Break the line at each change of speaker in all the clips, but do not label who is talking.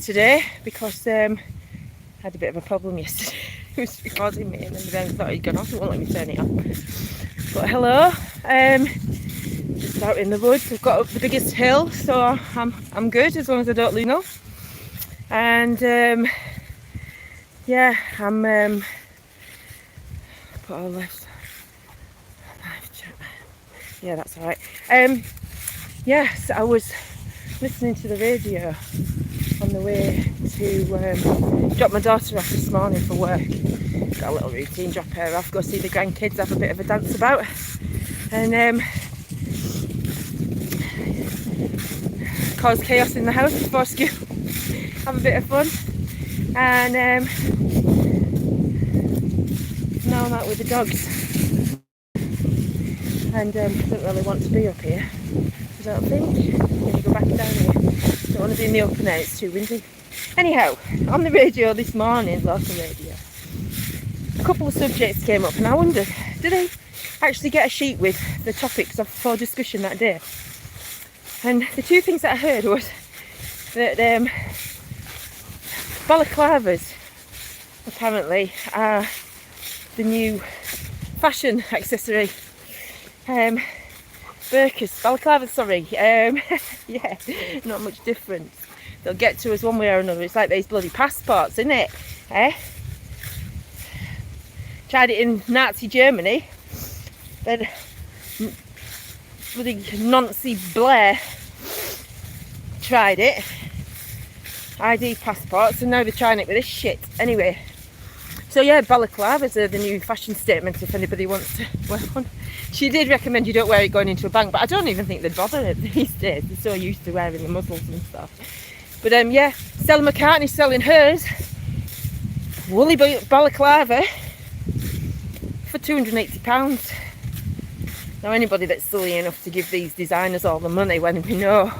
today because I had a bit of a problem yesterday. It was recording me and then I thought he'd gone off. It won't let me turn it on. But hello, just out in the woods. I've got up the biggest hill, so I'm good as long as I don't lose no. And yeah, I'm put all left. Yeah, that's alright. Yes, I was listening to the radio on the way to drop my daughter off this morning for work. Got a little routine, drop her off, go see the grandkids, have a bit of a dance about, and cause chaos in the house before school, have a bit of fun. And now I'm out with the dogs and don't really want to be up here, I don't think. I'm going to go back down here. Don't want to be in the open air, it's too windy. Anyhow, on the radio this morning, local radio, a couple of subjects came up and I wondered, did they actually get a sheet with the topics for discussion that day? And the two things that I heard was that balaclavas apparently are the new fashion accessory. Burkas, balaclavas, sorry. Yeah, not much difference. They'll get to us one way or another. It's like these bloody passports, isn't it? Tried it in Nazi Germany. Then bloody Nancy Blair tried it. ID passports, and now they're trying it with this shit. Anyway, so yeah, balaclavas are the new fashion statement if anybody wants to wear one. She did recommend you don't wear it going into a bank, but I don't even think they'd bother these days. They're so used to wearing the muzzles and stuff. But yeah, Stella McCartney's selling hers, woolly balaclava, for £280. Now anybody that's silly enough to give these designers all the money when we know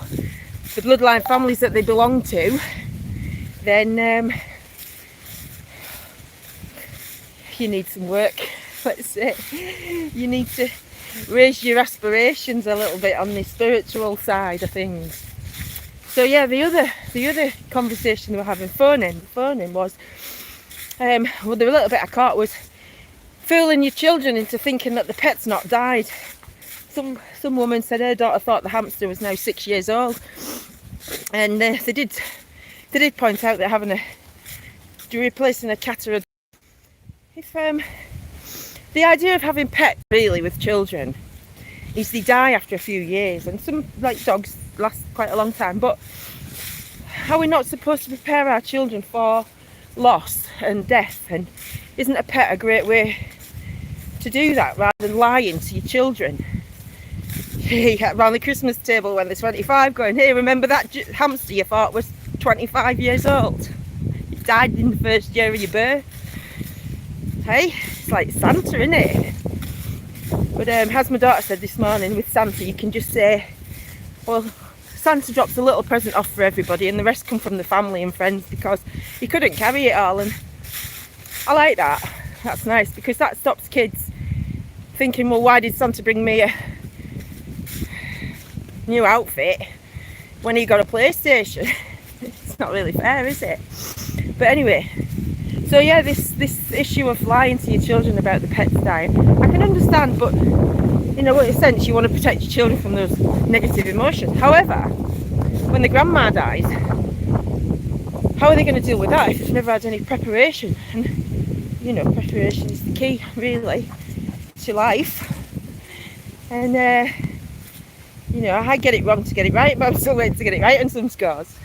the bloodline families that they belong to, then you need some work. Let's say you need to raise your aspirations a little bit on the spiritual side of things. So yeah, the other conversation we were having, phone in was well, the little bit I caught was fooling your children into thinking that the pet's not died. Some woman said her daughter thought the hamster was now 6 years old, and they did point out that having replacing a cat or a dog, if the idea of having pets really with children is they die after a few years, and some, like dogs, last quite a long time. But are we not supposed to prepare our children for loss and death? And isn't a pet a great way to do that, rather than lying to your children around the Christmas table when they're 25, going, hey, remember that hamster you thought was 25 years old? It died in the first year of your birth. Hey, it's like Santa, isn't it? But as my daughter said this morning, with Santa you can just say, well, Santa drops a little present off for everybody and the rest come from the family and friends, because he couldn't carry it all. And I like that. That's nice, because that stops kids thinking, well, why did Santa bring me a new outfit when he got a PlayStation? It's not really fair, is it? But anyway, so yeah, this issue of lying to your children about the pets dying, I can understand, but in a sense you want to protect your children from those negative emotions. However, when the grandma dies, how are they going to deal with that if they've never had any preparation? And you know, preparation is the key really to life. And you know, I get it wrong to get it right, but I'm still waiting to get it right on some scores.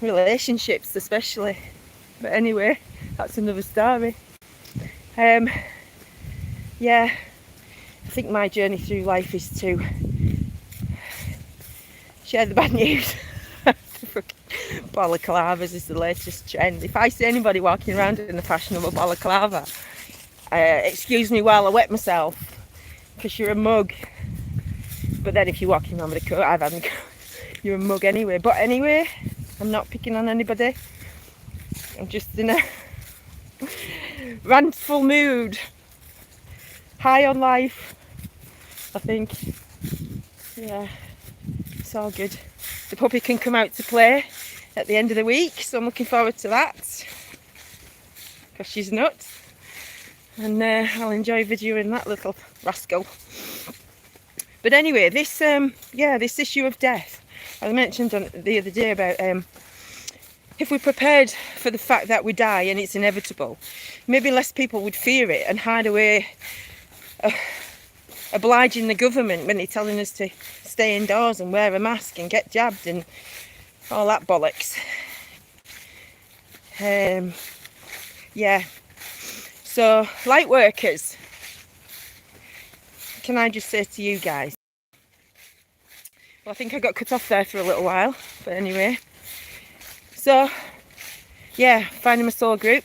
Relationships especially. But anyway, that's another story. Yeah, I think my journey through life is to share the bad news. Balaclavas is the latest trend. If I see anybody walking around in a fashionable balaclava, excuse me while I wet myself, because you're a mug. But then if you're walking around with a coat, I've had a coat, you're a mug anyway. But anyway, I'm not picking on anybody. I'm just in a rantful mood, high on life, I think. Yeah, it's all good. The puppy can come out to play at the end of the week, so I'm looking forward to that because she's nuts, and I'll enjoy videoing that little rascal. But anyway, this this issue of death, I mentioned the other day about if we prepared for the fact that we die and it's inevitable, maybe less people would fear it and hide away, obliging the government when they're telling us to stay indoors and wear a mask and get jabbed and all that bollocks. Yeah. So, light workers, can I just say to you guys, well, I think I got cut off there for a little while, but anyway. So, yeah, finding my soul group,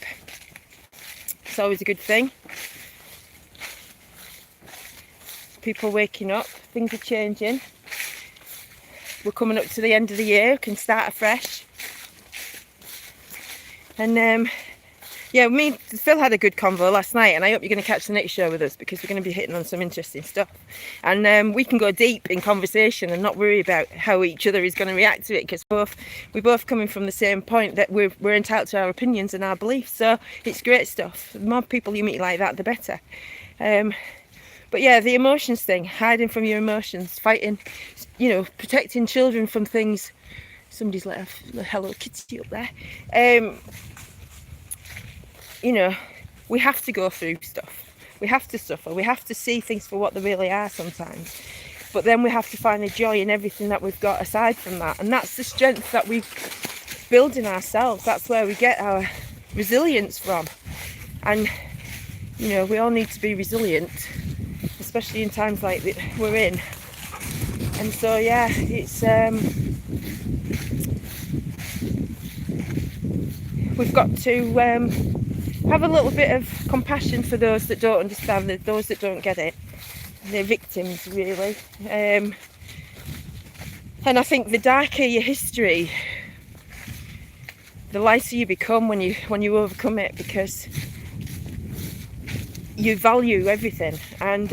it's always a good thing. People waking up, things are changing. We're coming up to the end of the year, we can start afresh. And yeah, me and Phil had a good convo last night, and I hope you're going to catch the next show with us because we're going to be hitting on some interesting stuff. And we can go deep in conversation and not worry about how each other is going to react to it, because we're both coming from the same point that we're entitled to our opinions and our beliefs. So it's great stuff. The more people you meet like that, the better. But yeah, the emotions thing, hiding from your emotions, fighting, you know, protecting children from things. Somebody's let a Hello Kitty up there. You know, we have to go through stuff. We have to suffer. We have to see things for what they really are sometimes. But then we have to find the joy in everything that we've got aside from that. And that's the strength that we build in ourselves. That's where we get our resilience from. And, you know, we all need to be resilient, especially in times like we're in. And so, yeah, it's... we've got to... have a little bit of compassion for those that don't understand it, those that don't get it. They're victims, really. And I think the darker your history, the lighter you become when you overcome it, because you value everything. And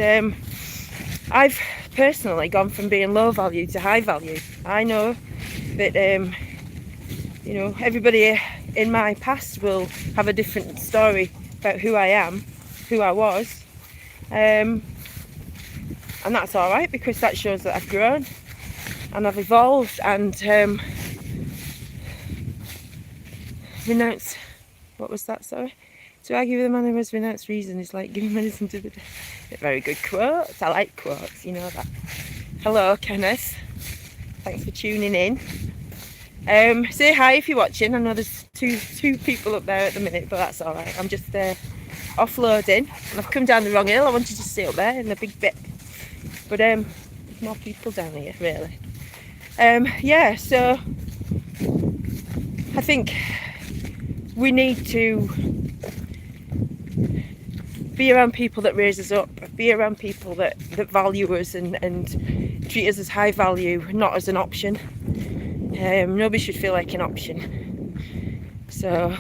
I've personally gone from being low value to high value. I know that you know, everybody in my past will have a different story about who I am, who I was, and that's all right, because that shows that I've grown and I've evolved and renounced. What was that? Sorry. To argue with a man who has renounced reason is like giving medicine to the... Very good quotes. I like quotes, you know that. Hello, Kenneth. Thanks for tuning in. Say hi if you're watching. I know there's two people up there at the minute, but that's all right. I'm just offloading, and I've come down the wrong hill. I wanted to stay up there in a big bit, but there's more people down here, really. Yeah, so I think we need to be around people that raise us up, be around people that value us and treat us as high value, not as an option. Nobody should feel like an option. So,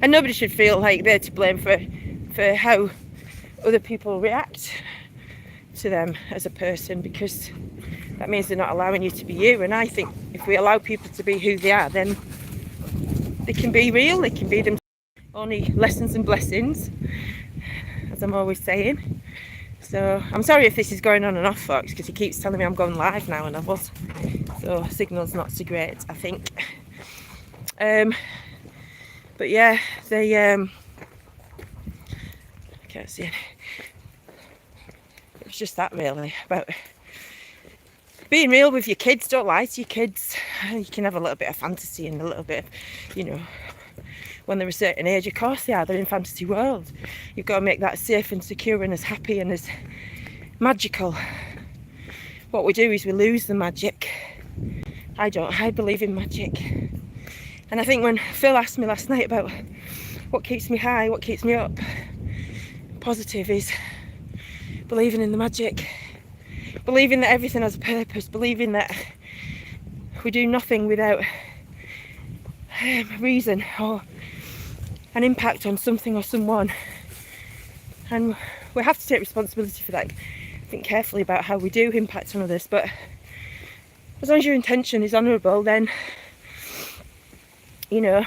and nobody should feel like they're to blame for how other people react to them as a person, because that means they're not allowing you to be you. And I think if we allow people to be who they are, then they can be real, they can be them. Only lessons and blessings, as I'm always saying. So I'm sorry if this is going on and off, folks, because he keeps telling me I'm going live now, and I was. So signal's not so great, I think. But yeah, they I can't see any. It was just that, really, about being real with your kids. Don't lie to your kids. You can have a little bit of fantasy and a little bit of, you know, when they're a certain age, of course they are, they're in fantasy world. You've got to make that safe and secure and as happy and as magical. What we do is we lose the magic. I believe in magic. And I think when Phil asked me last night about what keeps me high, what keeps me up, positive, is believing in the magic. Believing that everything has a purpose. Believing that we do nothing without reason or an impact on something or someone. And we have to take responsibility for that. Think carefully about how we do impact on others, but as long as your intention is honourable, then you know,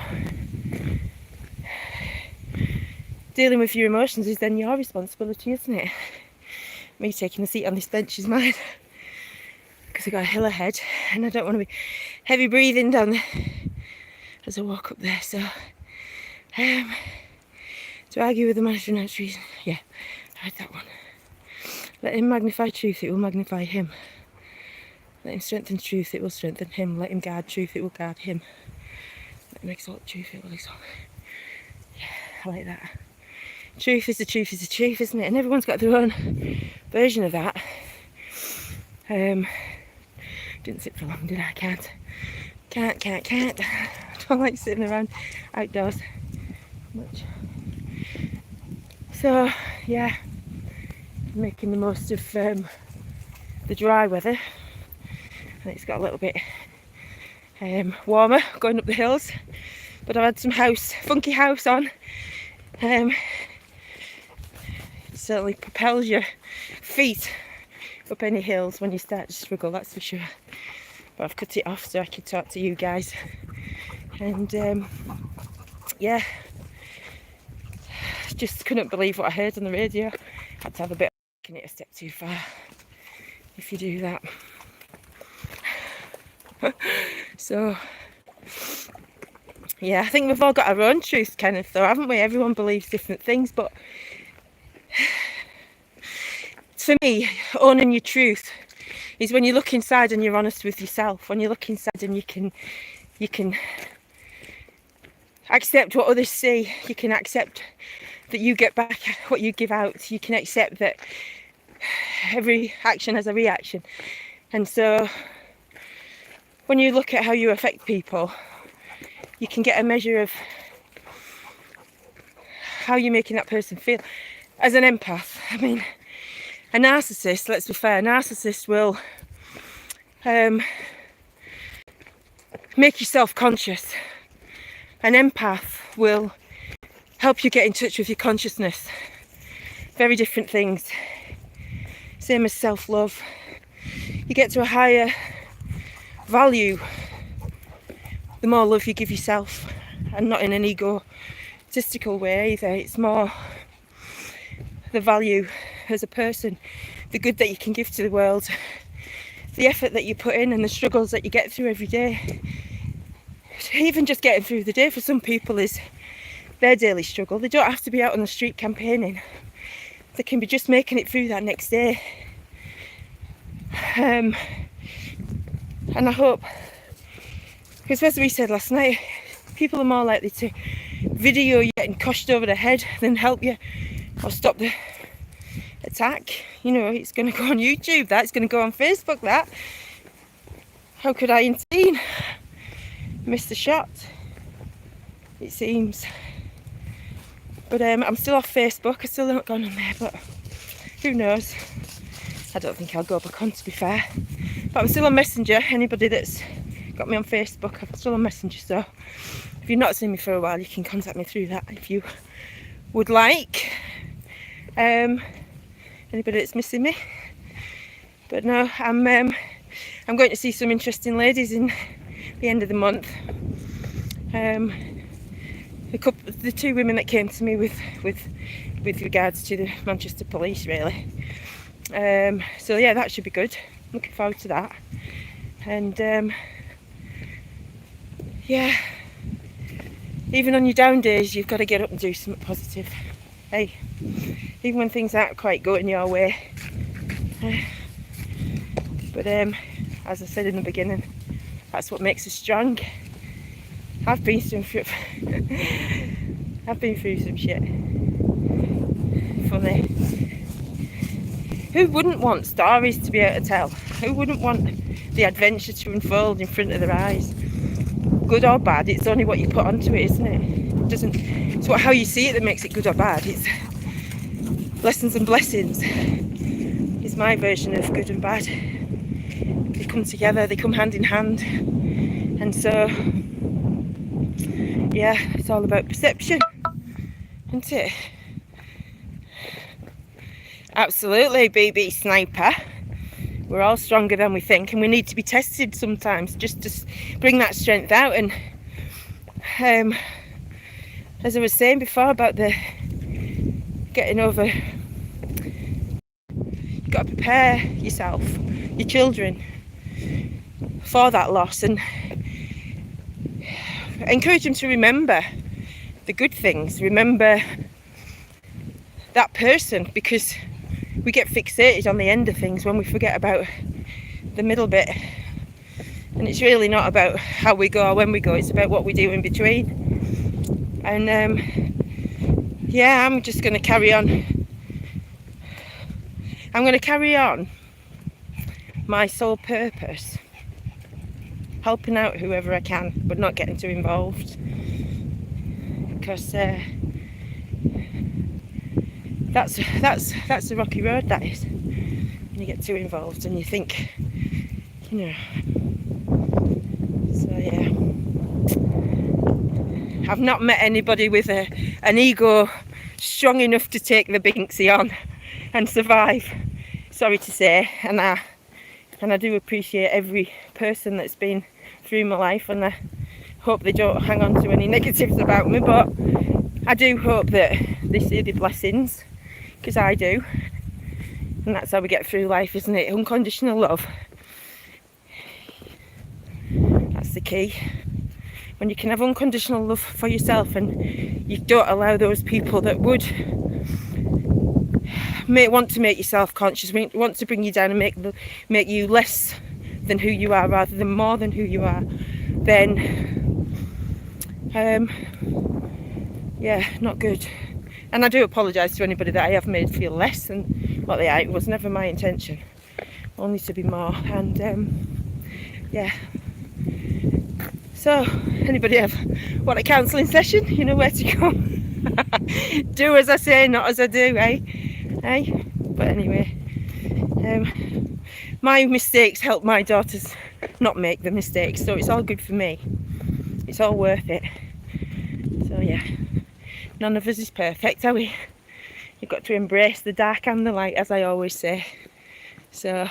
dealing with your emotions is then your responsibility, isn't it? Me taking a seat on this bench is mine, because I've got a hill ahead and I don't want to be heavy breathing down there as I walk up there. So to argue with the man for trees, yeah, I read that one. Let him magnify truth, it will magnify him. Let him strengthen truth, it will strengthen him. Let him guard truth, it will guard him. Let him exalt truth, it will exalt. Yeah, I like that. Truth is the truth is the truth, isn't it? And everyone's got their own version of that. Didn't sit for long, did I? Can't. I don't like sitting around outdoors much. So yeah, making the most of the dry weather, and it's got a little bit warmer going up the hills, but I've had some funky house on. It certainly propels your feet up any hills when you start to struggle, that's for sure. But I've cut it off so I can talk to you guys. And yeah, just couldn't believe what I heard on the radio. Had to have a bit of taking it a step too far if you do that. So yeah, I think we've all got our own truth kind of though, haven't we? Everyone believes different things, but for me, owning your truth is when you look inside and you're honest with yourself. When you look inside and you can accept what others say. You can accept that you get back what you give out. You can accept that every action has a reaction. And so when you look at how you affect people, you can get a measure of how you're making that person feel. As an empath, I mean, a narcissist, let's be fair, a narcissist will make you self-conscious. An empath will help you get in touch with your consciousness. Very different things. Same as self-love. You get to a higher value the more love you give yourself, and not in an egotistical way either. It's more the value as a person, the good that you can give to the world, the effort that you put in and the struggles that you get through every day. Even just getting through the day for some people is their daily struggle. They don't have to be out on the street campaigning. They can be just making it through that next day. And I hope, because as we said last night, people are more likely to video you getting coshed over the head than help you or stop the attack. You know, it's going to go on YouTube, that's going to go on Facebook, that. How could I intervene? Missed the shot, it seems. But I'm still off Facebook, I still haven't gone on there, but who knows. I don't think I'll go back on, to be fair. But I'm still on Messenger. Anybody that's got me on Facebook, I'm still on Messenger, so if you've not seen me for a while, you can contact me through that if you would like. Anybody that's missing me. But no, I'm going to see some interesting ladies in the end of the month. The two women that came to me with regards to the Manchester police, really. So yeah, that should be good. Looking forward to that. And yeah, even on your down days, you've got to get up and do something positive. Hey, even when things aren't quite going your way. But as I said in the beginning, that's what makes us strong. I've been through some shit. Funny. Who wouldn't want stories to be able to tell? Who wouldn't want the adventure to unfold in front of their eyes? Good or bad, it's only what you put onto it, isn't it? It's how you see it that makes it good or bad. It's lessons and blessings. It's my version of good and bad. They come together, they come hand in hand. And so, yeah, it's all about perception, isn't it? Absolutely, BB Sniper. We're all stronger than we think, and we need to be tested sometimes just to bring that strength out. And as I was saying before about the getting over, you've got to prepare yourself, your children, for that loss, and encourage them to remember the good things, remember that person, because we get fixated on the end of things when we forget about the middle bit. And it's really not about how we go or when we go, it's about what we do in between. And yeah, I'm just going to carry on. I'm going to carry on my sole purpose, helping out whoever I can, but not getting too involved, because that's the rocky road, that is, when you get too involved and you think, you know. So yeah, I've not met anybody with an ego strong enough to take the binksy on and survive, sorry to say. And I do appreciate every person that's been through my life, and I hope they don't hang on to any negatives about me, but I do hope that they see the blessings, because I do. And that's how we get through life, isn't it? Unconditional love. That's the key. When you can have unconditional love for yourself, and you don't allow those people that would want to make you self-conscious, want to bring you down and make you less than who you are rather than more than who you are, then yeah, not good. And I do apologise to anybody that I have made feel less than what they are. It was never my intention, only to be more. And yeah, so anybody have want a counselling session, you know where to go. Do as I say, not as I do, eh? But anyway, my mistakes help my daughters not make the mistakes, so it's all good for me. It's all worth it. So yeah, none of us is perfect, are we? You've got to embrace the dark and the light, as I always say. So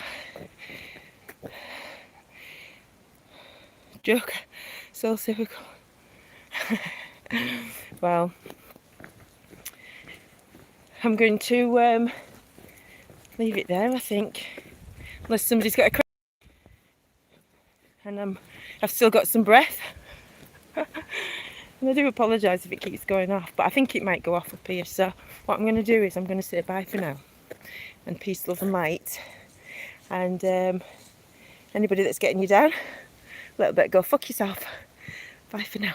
joke, so typical. Well, I'm going to leave it there, I think, unless somebody's got a and I've still got some breath. And I do apologise if it keeps going off, but I think it might go off up here. So what I'm going to do is I'm going to say bye for now, and peace, love and light. And anybody that's getting you down, a little bit, go fuck yourself. Bye for now.